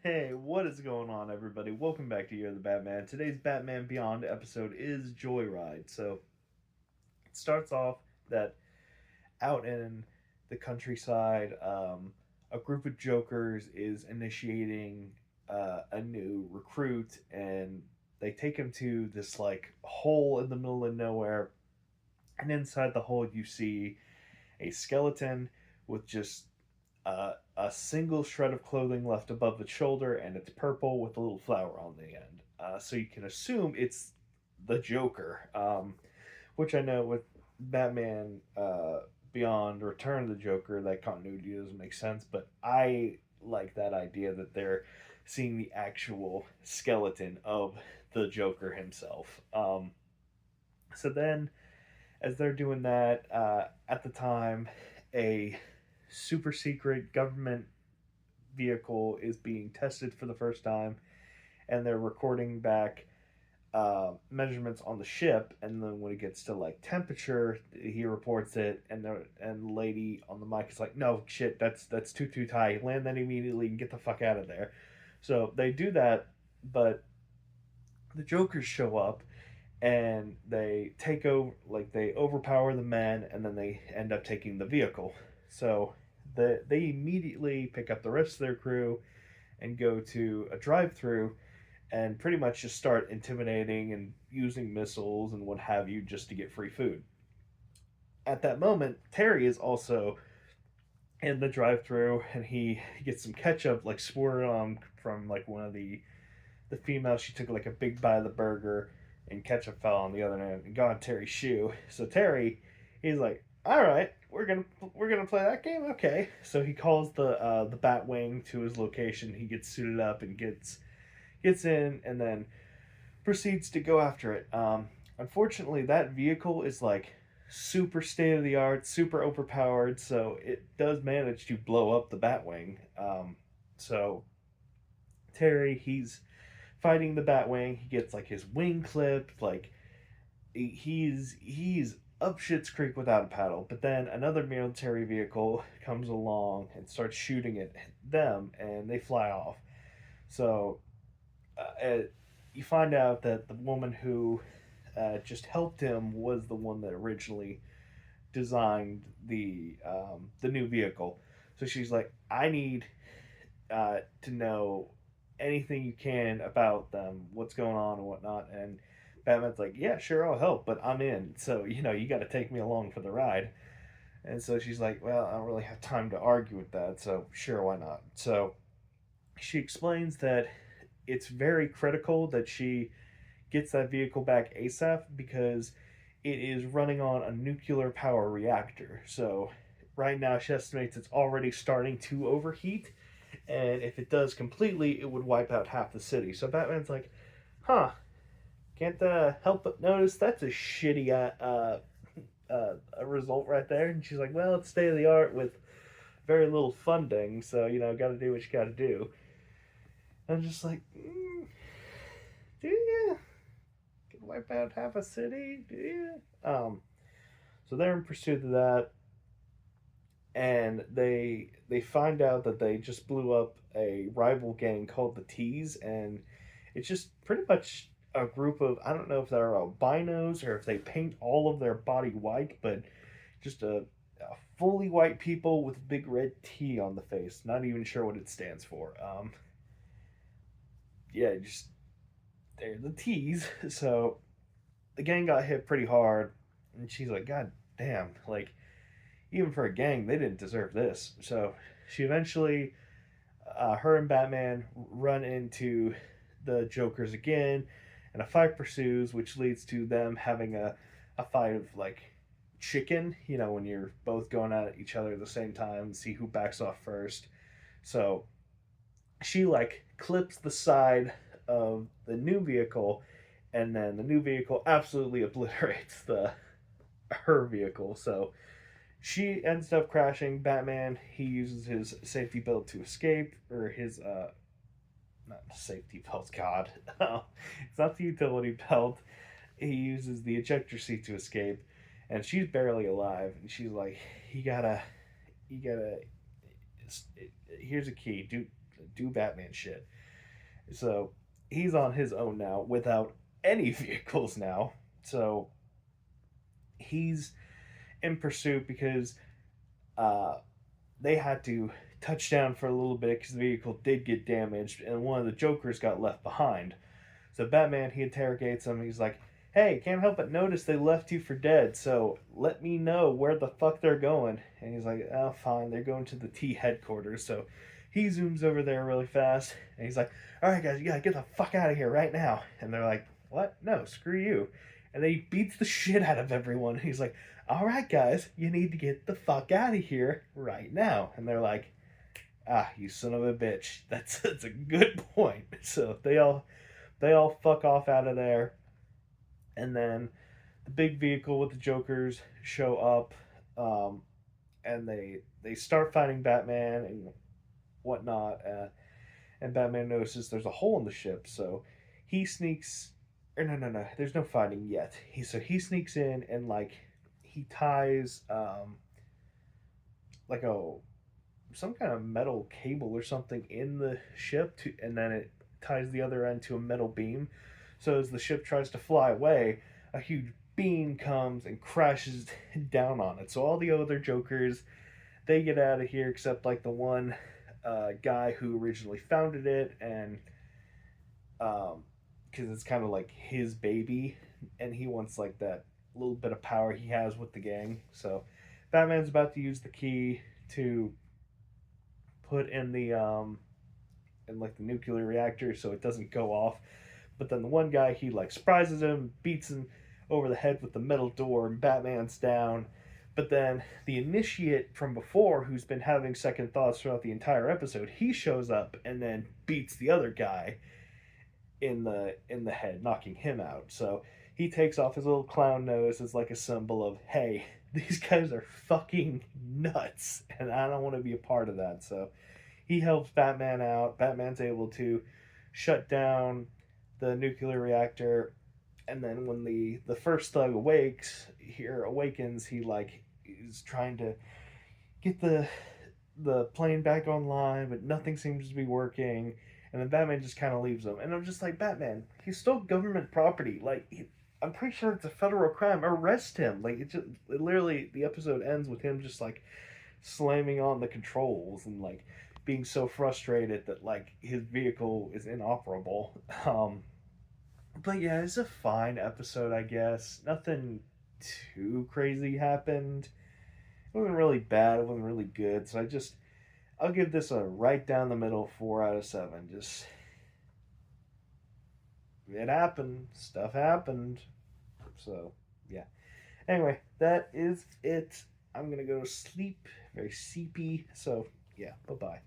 Hey, what is going on, everybody? Welcome back to Year of the Batman. Today's Batman Beyond episode is Joyride. So it starts off that out in the countryside, a group of Jokers is initiating a new recruit, and they take him to this like hole in the middle of nowhere. And inside the hole, you see a skeleton with just a single shred of clothing left above the shoulder, and it's purple with a little flower on the end. So you can assume it's the Joker, which I know with Batman Beyond Return of the Joker, that continuity doesn't make sense, but I like that idea that they're seeing the actual skeleton of the Joker himself. So then, as they're doing that, at the time, a super secret government vehicle is being tested for the first time, and they're recording back measurements on the ship. And then when it gets to like temperature, he reports it, and the lady on the mic is like, "No shit, that's too high. Land that immediately and get the fuck out of there." So they do that, but the Jokers show up and they take over, like they overpower the men, and then they end up taking the vehicle. So they immediately pick up the rest of their crew and go to a drive-through and pretty much just start intimidating and using missiles and what have you just to get free food. At that moment, Terry is also in the drive-through, and he gets some ketchup like squirted on from like one of the females. She took like a big bite of the burger, and ketchup fell on the other end and got on Terry's shoe. So Terry, he's like, "All right, we're gonna play that game, okay?" So he calls the Batwing to his location. He gets suited up and gets in, and then proceeds to go after it. Unfortunately, that vehicle is like super state of the art, super overpowered, so it does manage to blow up the Batwing. So Terry, he's fighting the Batwing. He gets like his wing clipped. Like he's up shit's creek without a paddle. But then another military vehicle comes along and starts shooting at them, and they fly off. So you find out that the woman who just helped him was the one that originally designed the new vehicle. So she's like, "I need to know anything you can about them, what's going on and whatnot." And Batman's like, "Yeah, sure, I'll help, but I'm in. So, you got to take me along for the ride." And so she's like, "Well, I don't really have time to argue with that. So, sure, why not?" So she explains that it's very critical that she gets that vehicle back ASAP because it is running on a nuclear power reactor. So, right now, she estimates it's already starting to overheat, and if it does completely, it would wipe out half the city. So Batman's like, "Huh, can't help but notice that's a shitty a result right there." And she's like, "Well, it's state of the art with very little funding, so got to do what you got to do." And I'm just like, do you? Can wipe out half a city? Do you? So they're in pursuit of that, and they find out that they just blew up a rival gang called the Tees, and it's just pretty much a group of, I don't know if they're albinos or if they paint all of their body white, but just a fully white people with a big red T on the face. Not even sure what it stands for. Yeah, just they're the Tees. So the gang got hit pretty hard, and she's like, "God damn, like even for a gang, they didn't deserve this." So she eventually, her and Batman run into the Jokers again, and a fight pursues, which leads to them having a fight of like chicken, when you're both going at each other at the same time, see who backs off first. So she like clips the side of the new vehicle, and then the new vehicle absolutely obliterates the her vehicle. So she ends up crashing. Batman, he uses his safety belt to escape, or his not safety belt. God, it's not the utility belt. He uses the ejector seat to escape, and she's barely alive. And she's like, you gotta. Here's a key. do Batman shit. So he's on his own now without any vehicles now. So he's in pursuit because uh, they had to touch down for a little bit because the vehicle did get damaged and one of the Jokers got left behind. So Batman, he interrogates him. He's like, "Hey, can't help but notice they left you for dead. So let me know where the fuck they're going." And he's like, "Oh, fine. They're going to the T headquarters." So he zooms over there really fast, and he's like, "All right, guys, you gotta get the fuck out of here right now." And they're like, "What? No, screw you." And then he beats the shit out of everyone. He's like, "All right, guys, you need to get the fuck out of here right now." And they're like, "Ah, you son of a bitch. That's a good point." So they all fuck off out of there, and then the big vehicle with the Jokers show up, and they start fighting Batman and whatnot. And Batman notices there's a hole in the ship, so he sneaks. Or no, there's no fighting yet. He sneaks in and like he ties like a some kind of metal cable or something in the ship to, and then it ties the other end to a metal beam. So as the ship tries to fly away, a huge beam comes and crashes down on it. So all the other Jokers, they get out of here except like the one guy who originally founded it, and because it's kind of like his baby, and he wants like that little bit of power he has with the gang. So Batman's about to use the key to put in like the nuclear reactor so it doesn't go off. But then the one guy, he like surprises him, beats him over the head with the metal door, and Batman's down. But then the initiate from before, who's been having second thoughts throughout the entire episode, he shows up and then beats the other guy in the head, knocking him out. So he takes off his little clown nose as like a symbol of, hey, these guys are fucking nuts, and I don't want to be a part of that. So he helps Batman out. Batman's able to shut down the nuclear reactor, and then when the first thug awakens, he like is trying to get the plane back online, but nothing seems to be working. And then Batman just kind of leaves him, and I'm just like, Batman, he's still government property. Like, I'm pretty sure it's a federal crime. Arrest him. Like, it literally, the episode ends with him just like slamming on the controls and like being so frustrated that like his vehicle is inoperable. But yeah, it's a fine episode, I guess. Nothing too crazy happened. It wasn't really bad. It wasn't really good. So I'll give this a right down the middle 4 out of 7. Just it happened. Stuff happened. So yeah. Anyway, that is it. I'm gonna go to sleep. Very sleepy. So yeah. Bye bye.